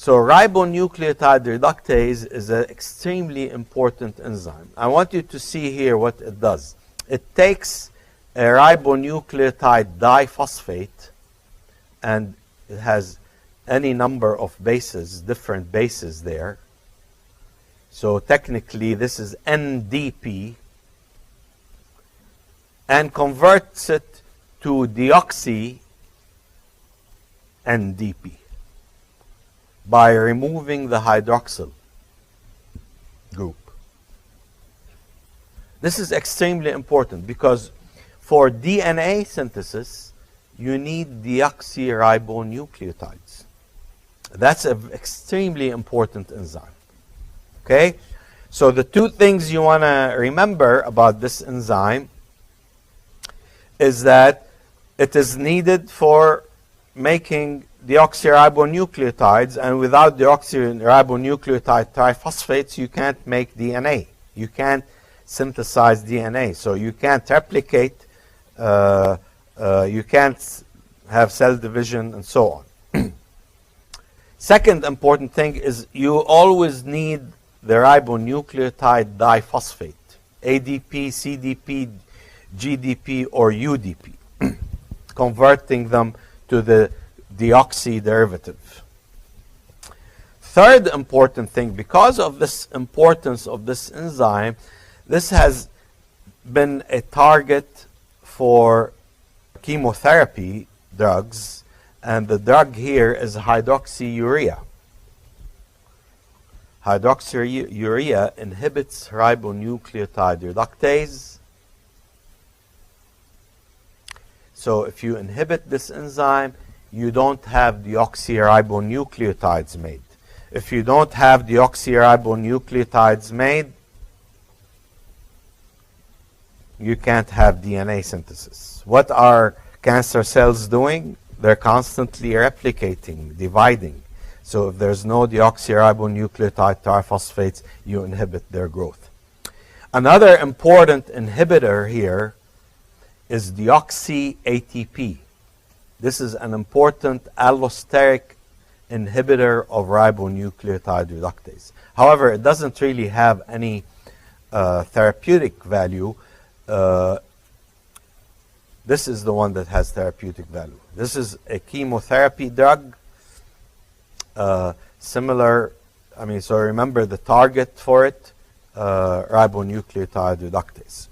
So ribonucleotide reductase is an extremely important enzyme. I want you to see here what it does. It takes a ribonucleotide diphosphate, and it has any number of bases, different bases there. So technically this is NDP, and converts it to deoxy-NDP by removing the hydroxyl group. This is extremely important because for DNA synthesis, you need deoxy-ribonucleotides. That's an extremely important enzyme. Okay? So the two things you want to remember about this enzyme is that it is needed for making deoxyribonucleotides, and without deoxyribonucleotide triphosphates, you can't make DNA. You can't synthesize DNA, so you can't replicate, you can't have cell division, and so on. Second important thing is you always need the ribonucleotide diphosphate, ADP, CDP, GDP, or UDP, converting them to the deoxy derivative. Third important thing, because of this importance of this enzyme, this has been a target for chemotherapy drugs, and the drug here is hydroxyurea. Hydroxyurea inhibits ribonucleotide reductase. So if you inhibit this enzyme, you don't have deoxyribonucleotides made. If you don't have deoxyribonucleotides made, you can't have DNA synthesis. What are cancer cells doing? They're constantly replicating, dividing. So if there's no deoxyribonucleotide triphosphates, you inhibit their growth. Another important inhibitor here is deoxy-ATP. This is an important allosteric inhibitor of ribonucleotide reductase. However, it doesn't really have any therapeutic value. This is the one that has therapeutic value. This is a chemotherapy drug. Similar, so remember the target for it, ribonucleotide reductase.